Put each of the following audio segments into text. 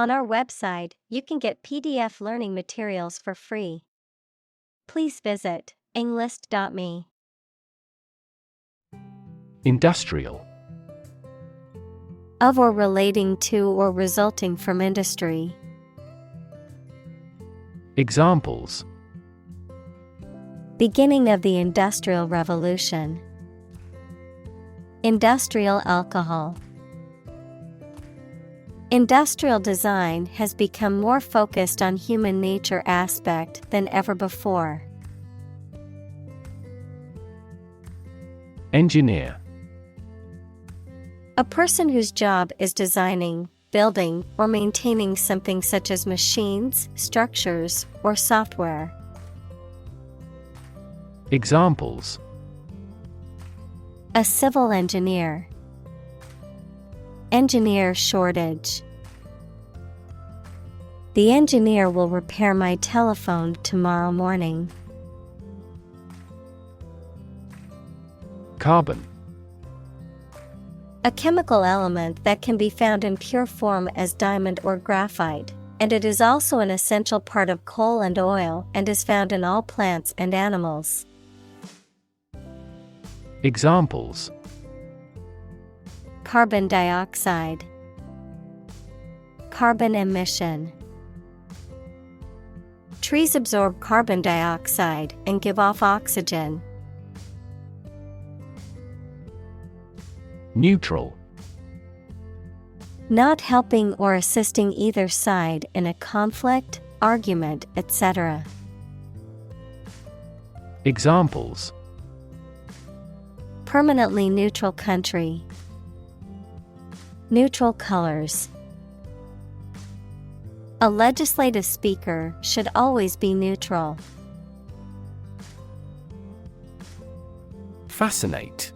On our website, you can get PDF learning materials for free. Please visit englist.me. Industrial. Of or relating to or resulting from industry. Examples: Beginning of the Industrial Revolution. Industrial alcohol. Industrial design has become more focused on human nature aspect than ever before. Engineer. A person whose job is designing, building, or maintaining something such as machines, structures, or software. Examples: A civil engineer. Engineer shortage. The engineer will repair my telephone tomorrow morning. Carbon. A chemical element that can be found in pure form as diamond or graphite, and it is also an essential part of coal and oil and is found in all plants and animals. Examples: Carbon dioxide. Carbon emission. Trees absorb carbon dioxide and give off oxygen. Neutral. Not helping or assisting either side in a conflict, argument, etc. Examples: Permanently neutral country. Neutral colors. A legislative speaker should always be neutral. Fascinate.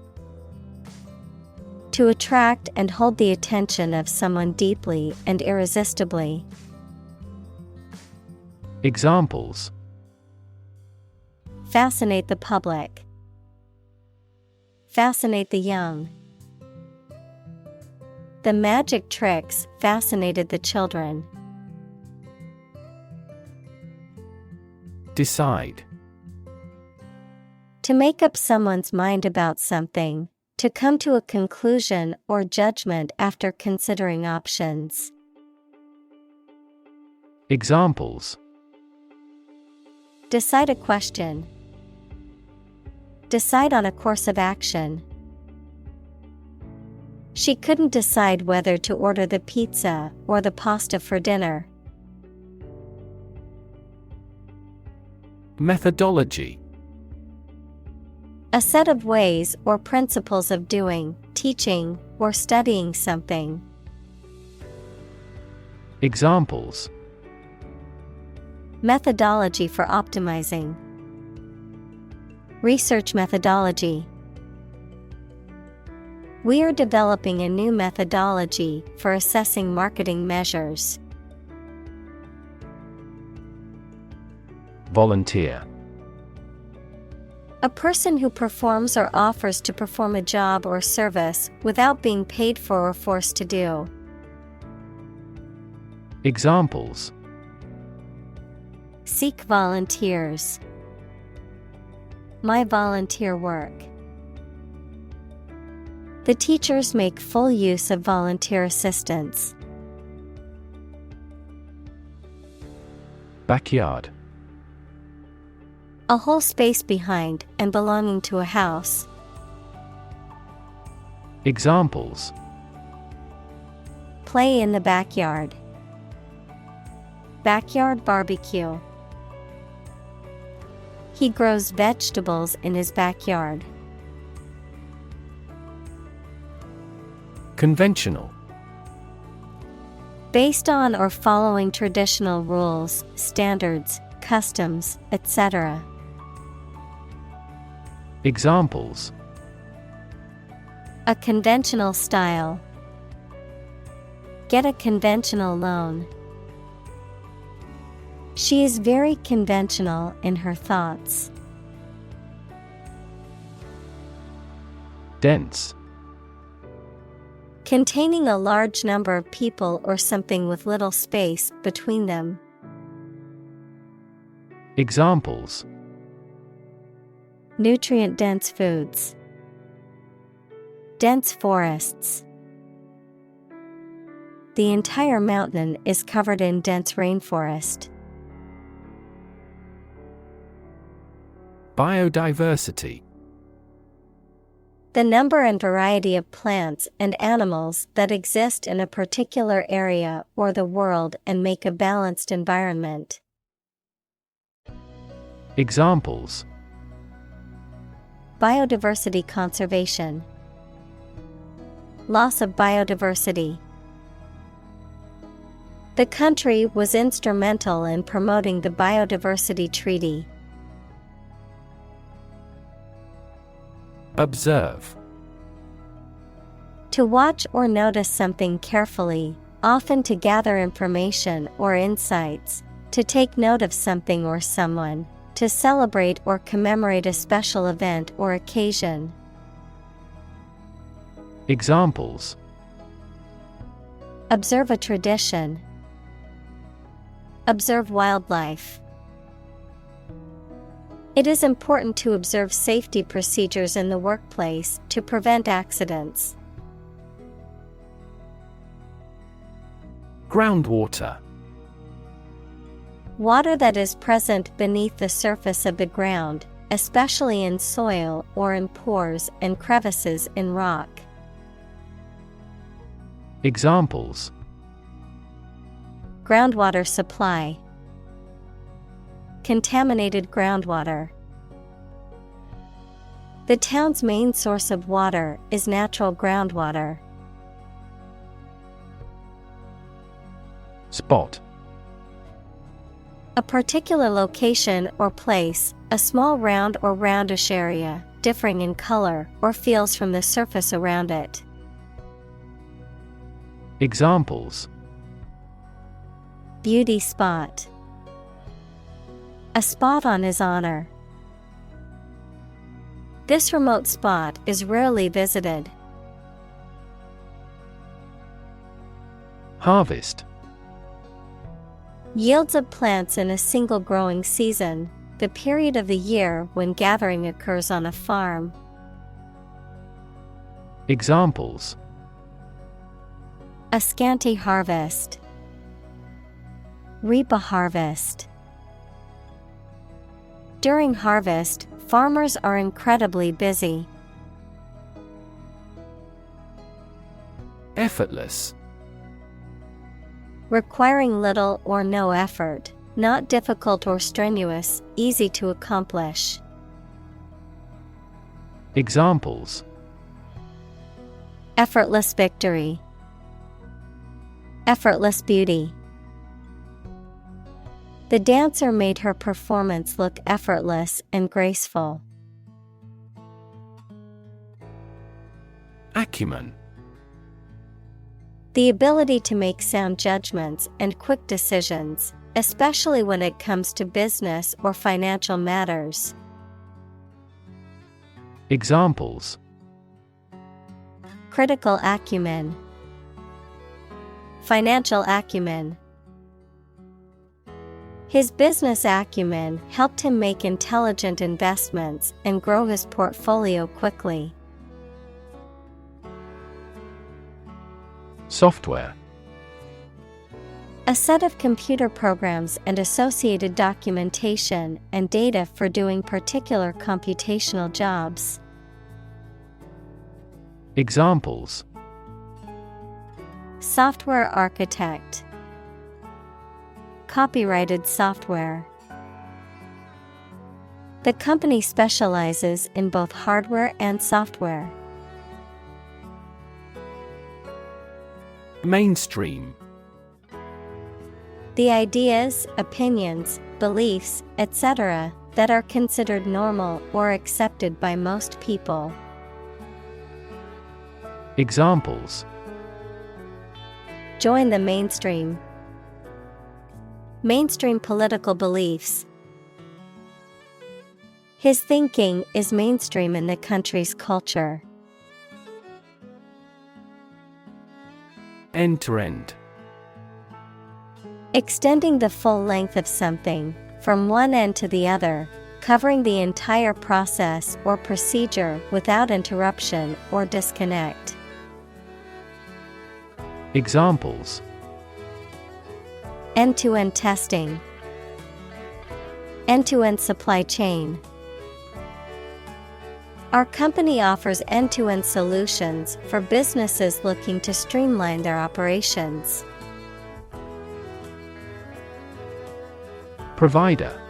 To attract and hold the attention of someone deeply and irresistibly. Examples: Fascinate the public. Fascinate the young. The magic tricks fascinated the children. Decide. To make up someone's mind about something. To come to a conclusion or judgment after considering options. Examples: Decide a question. Decide on a course of action. She couldn't decide whether to order the pizza or the pasta for dinner. Methodology. A set of ways or principles of doing, teaching, or studying something. Examples: Methodology for optimizing. Research methodology. We are developing a new methodology for assessing marketing measures. Volunteer. A person who performs or offers to perform a job or service without being paid for or forced to do. Examples: Seek volunteers. My volunteer work. The teachers make full use of volunteer assistance. Backyard. A whole space behind and belonging to a house. Examples: Play in the backyard. Backyard barbecue. He grows vegetables in his backyard. Conventional. Based on or following traditional rules, standards, customs, etc. Examples: A conventional style. Get a conventional loan. She is very conventional in her thoughts. Dense. Containing a large number of people or something with little space between them. Examples: Nutrient-dense foods. Dense forests. The entire mountain is covered in dense rainforest. Biodiversity. The number and variety of plants and animals that exist in a particular area or the world and make a balanced environment. Examples: Biodiversity conservation. Loss of biodiversity. The country was instrumental in promoting the Biodiversity Treaty. Observe. To watch or notice something carefully, often to gather information or insights, to take note of something or someone, to celebrate or commemorate a special event or occasion. Examples: Observe a tradition. Observe wildlife. It is important to observe safety procedures in the workplace to prevent accidents. Groundwater. Water that is present beneath the surface of the ground, especially in soil or in pores and crevices in rock. Examples: Groundwater supply. Contaminated groundwater. The town's main source of water is natural groundwater. Spot. A particular location or place, a small round or roundish area, differing in color or feels from the surface around it. Examples: Beauty spot. A spot on his honor. This remote spot is rarely visited. Harvest. Yields of plants in a single growing season, the period of the year when gathering occurs on a farm. Examples: A scanty harvest. Reap a harvest. During harvest, farmers are incredibly busy. Effortless. Requiring little or no effort, not difficult or strenuous, easy to accomplish. Examples: Effortless victory. Effortless beauty. The dancer made her performance look effortless and graceful. Acumen. The ability to make sound judgments and quick decisions, especially when it comes to business or financial matters. Examples: Critical acumen. Financial acumen. His business acumen helped him make intelligent investments and grow his portfolio quickly. Software. A set of computer programs and associated documentation and data for doing particular computational jobs. Examples: Software architect. Copyrighted software. The company specializes in both hardware and software. Mainstream. The ideas, opinions, beliefs, etc., that are considered normal or accepted by most people. Examples: Join the mainstream. Mainstream political beliefs. His thinking is mainstream in the country's culture. End to end. Extending the full length of something, from one end to the other, covering the entire process or procedure without interruption or disconnect. Examples: End-to-end testing. End-to-end supply chain. Our company offers end-to-end solutions for businesses looking to streamline their operations. Provider.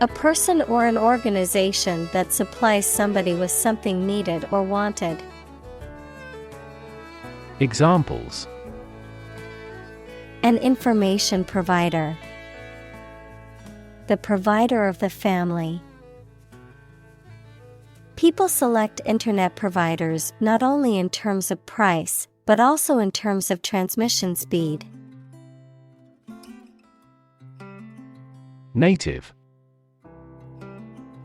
A person or an organization that supplies somebody with something needed or wanted. Examples: An information provider. The provider of the family. People select internet providers not only in terms of price, but also in terms of transmission speed. Native.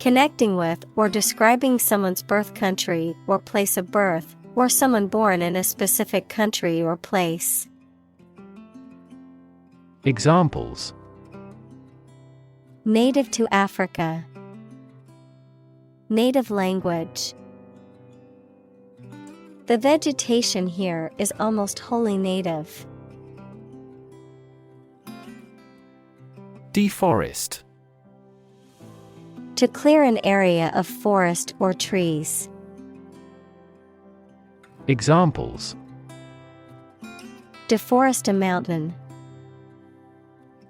Connecting with or describing someone's birth country or place of birth, or someone born in a specific country or place. Examples: Native to Africa. Native language. The vegetation here is almost wholly native. Deforest. To clear an area of forest or trees. Examples: Deforest a mountain.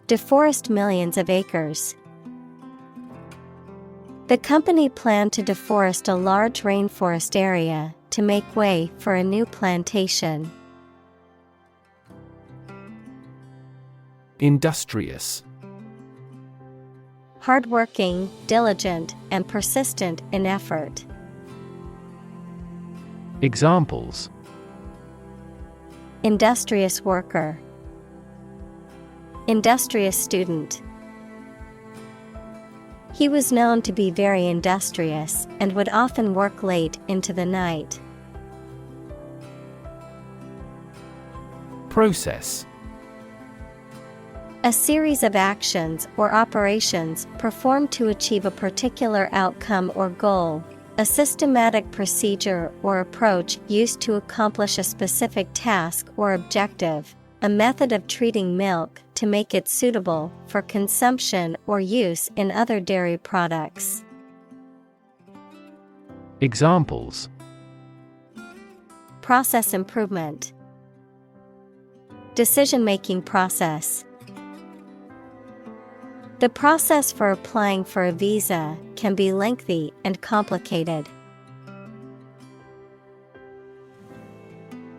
Deforest millions of acres. The company planned to deforest a large rainforest area to make way for a new plantation. Industrious. Hardworking, diligent, and persistent in effort. Examples: Industrious worker. Industrious student. He was known to be very industrious and would often work late into the night. Process. A series of actions or operations performed to achieve a particular outcome or goal. A systematic procedure or approach used to accomplish a specific task or objective. A method of treating milk to make it suitable for consumption or use in other dairy products. Examples: Process improvement. Decision-making process. The process for applying for a visa can be lengthy and complicated.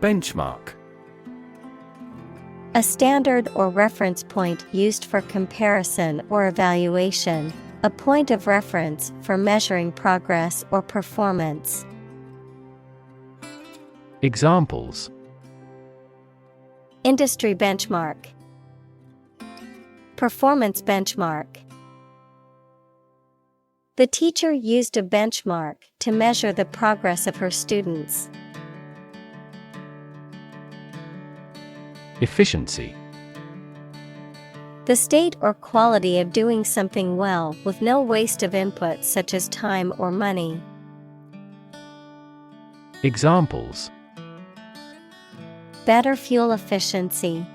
Benchmark. A standard or reference point used for comparison or evaluation, a point of reference for measuring progress or performance. Examples: Industry benchmark. Performance benchmark. The teacher used a benchmark to measure the progress of her students. Efficiency. The state or quality of doing something well with no waste of input such as time or money. Examples: Better fuel efficiency.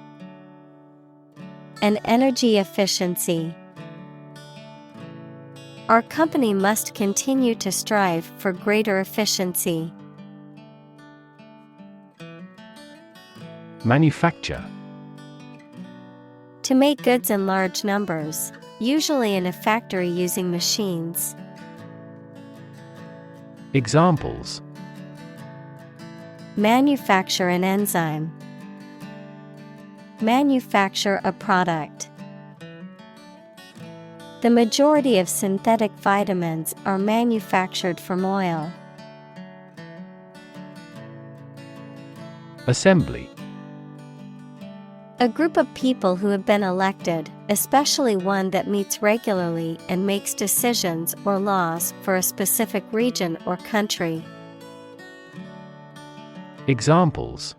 And energy efficiency. Our company must continue to strive for greater efficiency. Manufacture. To make goods in large numbers, usually in a factory using machines. Examples: Manufacture an enzyme. Manufacture a product. The majority of synthetic vitamins are manufactured from oil. Assembly. A group of people who have been elected, especially one that meets regularly and makes decisions or laws for a specific region or country. Examples: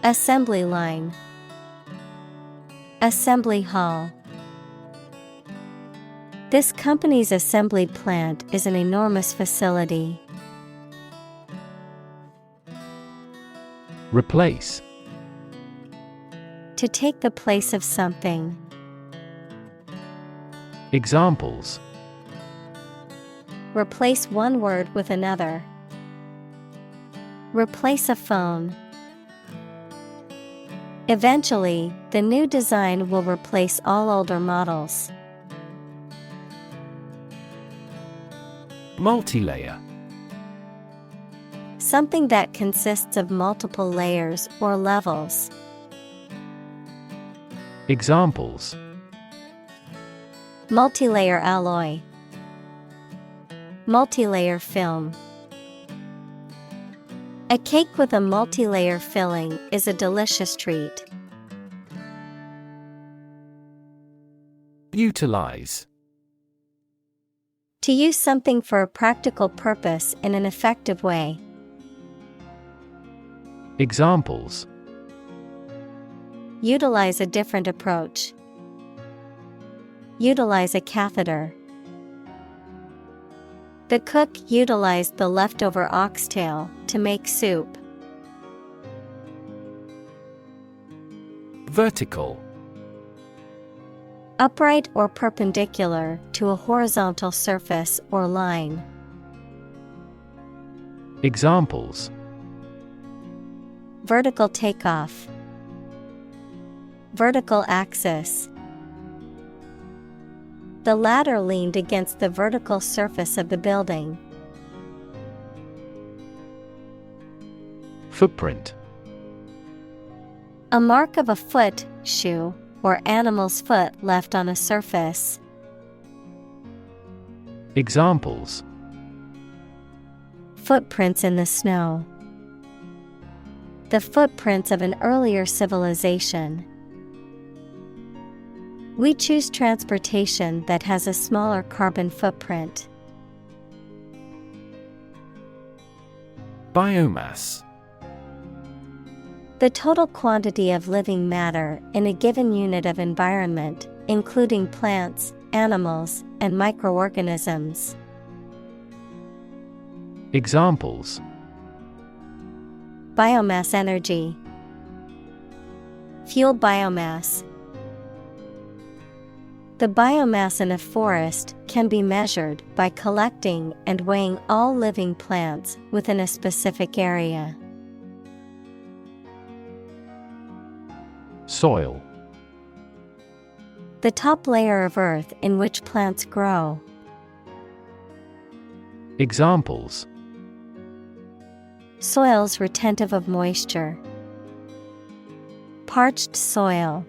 Assembly line. Assembly hall. This company's assembly plant is an enormous facility. Replace. To take the place of something. Examples. Replace one word with another. Replace a phone. Eventually, the new design will replace all older models. Multilayer. Something that consists of multiple layers or levels. Examples. Multilayer alloy. Multilayer film. A cake with a multilayer filling is a delicious treat. Utilize. To use something for a practical purpose in an effective way. Examples. Utilize a different approach. Utilize a catheter. The cook utilized the leftover oxtail to make soup. Vertical. Upright or perpendicular to a horizontal surface or line. Examples. Vertical takeoff. Vertical axis. The ladder leaned against the vertical surface of the building. Footprint. A mark of a foot, shoe, or animal's foot left on a surface. Examples. Footprints in the snow. The footprints of an earlier civilization. We choose transportation that has a smaller carbon footprint. Biomass. The total quantity of living matter in a given unit of environment, including plants, animals, and microorganisms. Examples. Biomass energy. Fuel biomass. The biomass in a forest can be measured by collecting and weighing all living plants within a specific area. Soil. The top layer of earth in which plants grow. Examples. Soils retentive of moisture. Parched soil.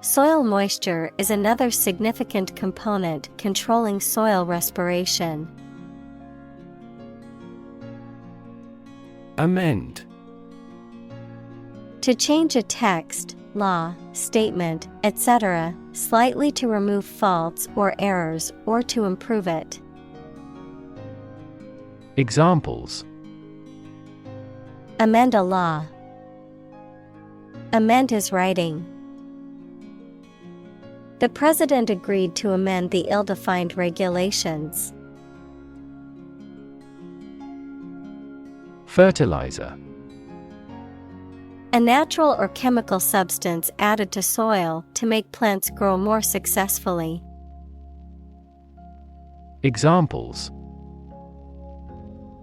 Soil moisture is another significant component controlling soil respiration. Amend. To change a text, law, statement, etc., slightly to remove faults or errors or to improve it. Examples. Amend a law. Amend his writing. The president agreed to amend the ill-defined regulations. Fertilizer. A natural or chemical substance added to soil to make plants grow more successfully. Examples.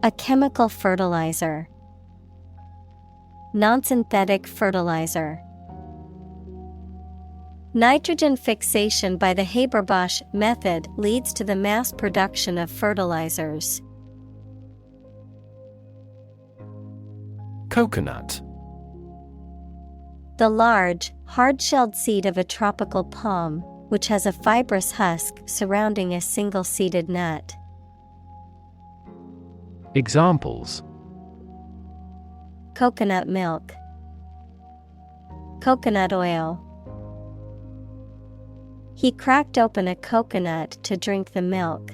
A chemical fertilizer. Non-synthetic fertilizer. Nitrogen fixation by the Haber-Bosch method leads to the mass production of fertilizers. Coconut. The large, hard-shelled seed of a tropical palm, which has a fibrous husk surrounding a single-seeded nut. Examples. Coconut milk. Coconut oil. He cracked open a coconut to drink the milk.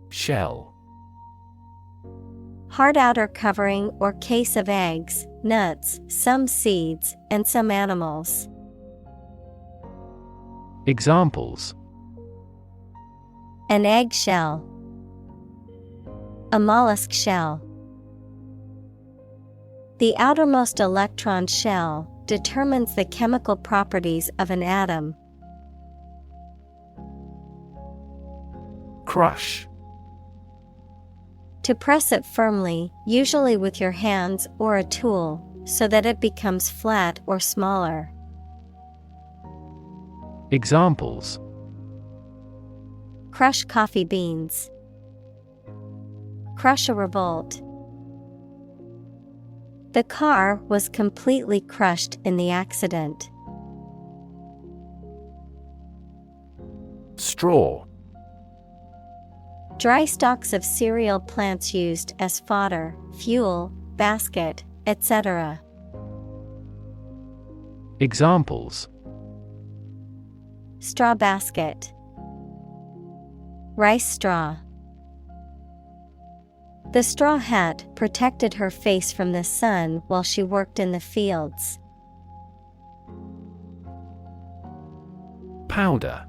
Shell. Hard outer covering or case of eggs, nuts, some seeds, and some animals. Examples: An egg shell. A mollusk shell. The outermost electron shell determines the chemical properties of an atom. Crush. To press it firmly, usually with your hands or a tool, so that it becomes flat or smaller. Examples: Crush coffee beans. Crush a revolt. The car was completely crushed in the accident. Straw. Dry stalks of cereal plants used as fodder, fuel, basket, etc. Examples: Straw basket. Rice straw. The straw hat protected her face from the sun while she worked in the fields. Powder.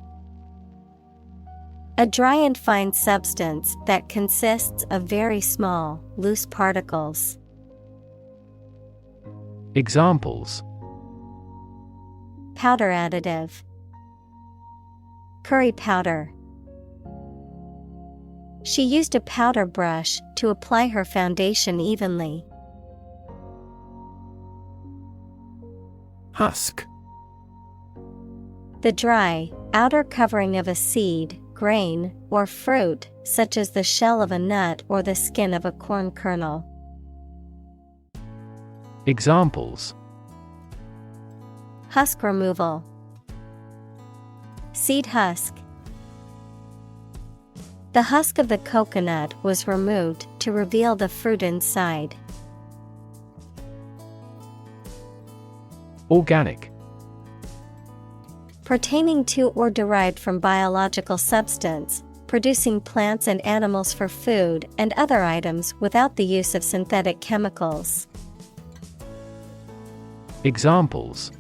A dry and fine substance that consists of very small, loose particles. Examples: Powder additive. Curry powder. She used a powder brush to apply her foundation evenly. Husk. The dry, outer covering of a seed, grain, or fruit, such as the shell of a nut or the skin of a corn kernel. Examples: Husk removal. Seed husk. The husk of the coconut was removed to reveal the fruit inside. Organic. Pertaining to or derived from biological substance, producing plants and animals for food and other items without the use of synthetic chemicals. Examples: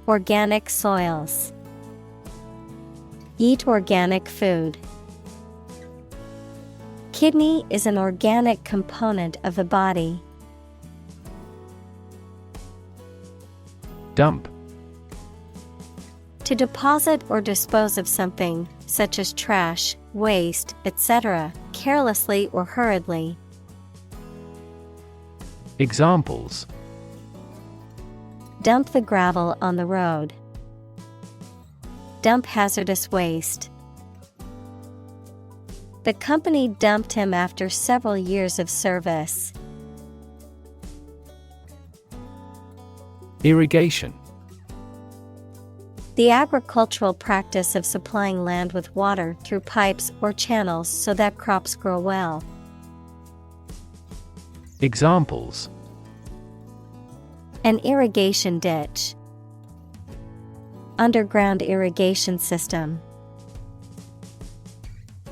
Organic soils. Eat organic food. Kidney is an organic component of the body. Dump. To deposit or dispose of something, such as trash, waste, etc., carelessly or hurriedly. Examples: Dump the gravel on the road. Dump hazardous waste. The company dumped him after several years of service. Irrigation. The agricultural practice of supplying land with water through pipes or channels so that crops grow well. Examples: An irrigation ditch. Underground irrigation system.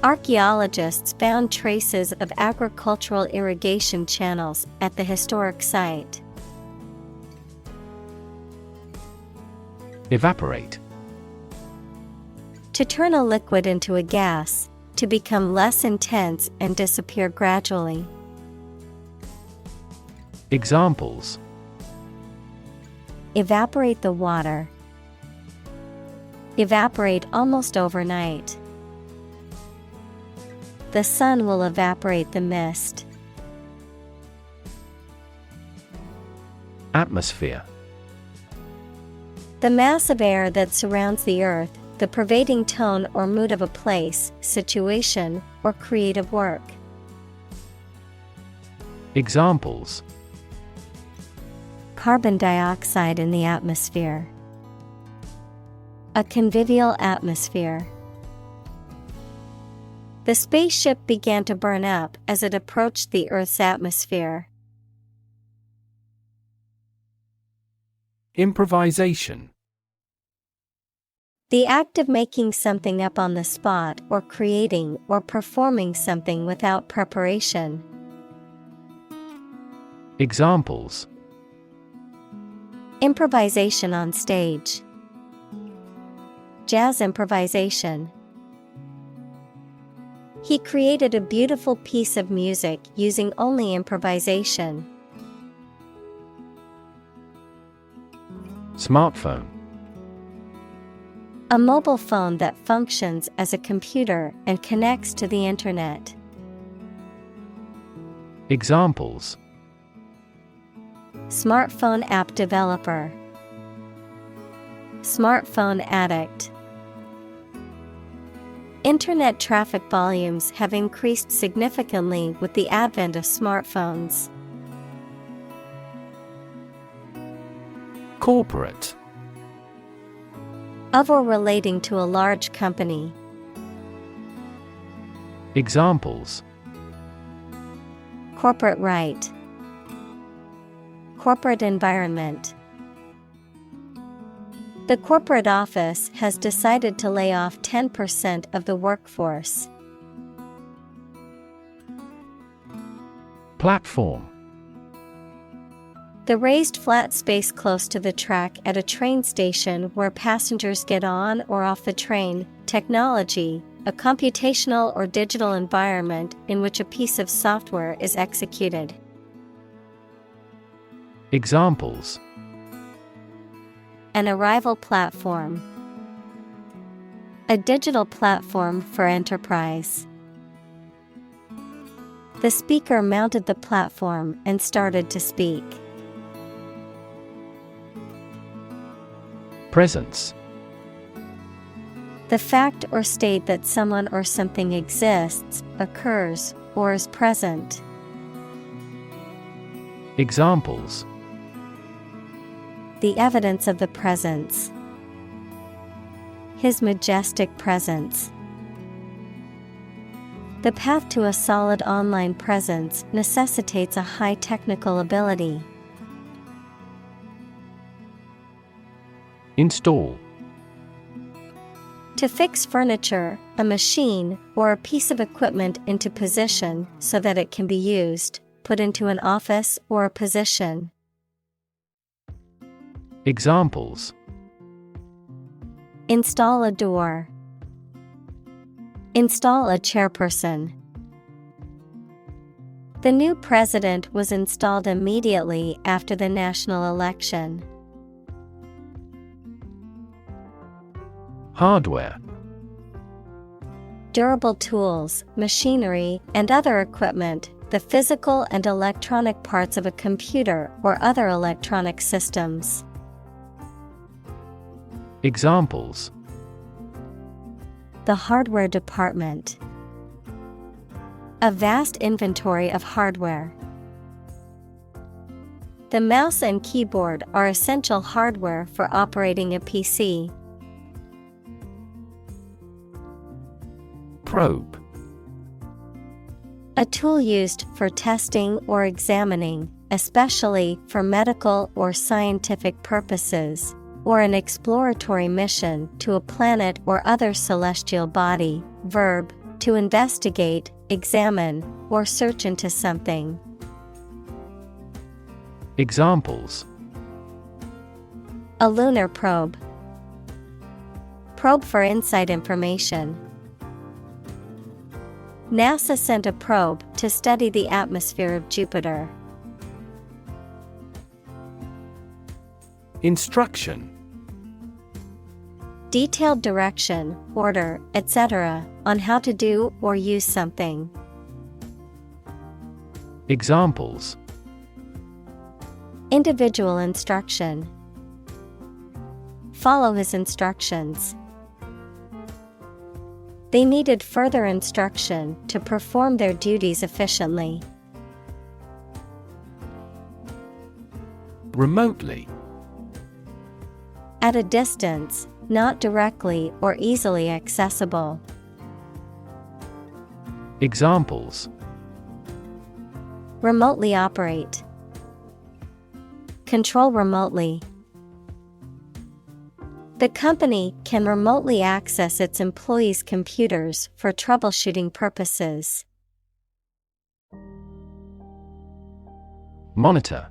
Archaeologists found traces of agricultural irrigation channels at the historic site. Evaporate. To turn a liquid into a gas, to become less intense and disappear gradually. Examples: Evaporate the water. Evaporate almost overnight. The sun will evaporate the mist. Atmosphere. The mass of air that surrounds the earth, the pervading tone or mood of a place, situation, or creative work. Examples: Carbon dioxide in the atmosphere. A convivial atmosphere. The spaceship began to burn up as it approached the Earth's atmosphere. Improvisation. The act of making something up on the spot or creating or performing something without preparation. Examples: Improvisation on stage. Jazz improvisation. He created a beautiful piece of music using only improvisation. Smartphone. A mobile phone that functions as a computer and connects to the internet. Examples: Smartphone app developer. Smartphone addict. Internet traffic volumes have increased significantly with the advent of smartphones. Corporate. Of or relating to a large company. Examples: Corporate right. Corporate environment. The corporate office has decided to lay off 10% of the workforce. Platform. The raised flat space close to the track at a train station where passengers get on or off the train. Technology, a computational or digital environment in which a piece of software is executed. Examples: An arrival platform. A digital platform for enterprise. The speaker mounted the platform and started to speak. Presence. The fact or state that someone or something exists, occurs, or is present. Examples: The evidence of the presence. His majestic presence. The path to a solid online presence necessitates a high technical ability. Install. To fix furniture, a machine, or a piece of equipment into position so that it can be used, put into an office or a position. Examples: Install a door. Install a chairperson. The new president was installed immediately after the national election. Hardware. Durable tools, machinery, and other equipment, the physical and electronic parts of a computer or other electronic systems. Examples: The hardware department. A vast inventory of hardware. The mouse and keyboard are essential hardware for operating a PC. Probe. A tool used for testing or examining, especially for medical or scientific purposes, or an exploratory mission to a planet or other celestial body. Verb, to investigate, examine, or search into something. Examples: A lunar probe. Probe for inside information. NASA sent a probe to study the atmosphere of Jupiter. Instruction. Detailed direction, order, etc., on how to do or use something. Examples: Individual instruction. Follow his instructions. They needed further instruction to perform their duties efficiently. Remotely. At a distance, not directly or easily accessible. Examples: Remotely operate. Control remotely. The company can remotely access its employees' computers for troubleshooting purposes. Monitor.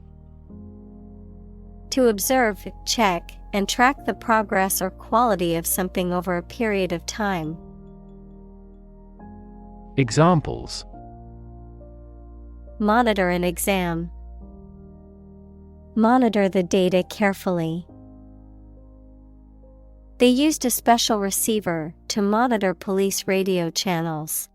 To observe, check, and track the progress or quality of something over a period of time. Examples: Monitor an exam. Monitor the data carefully. They used a special receiver to monitor police radio channels.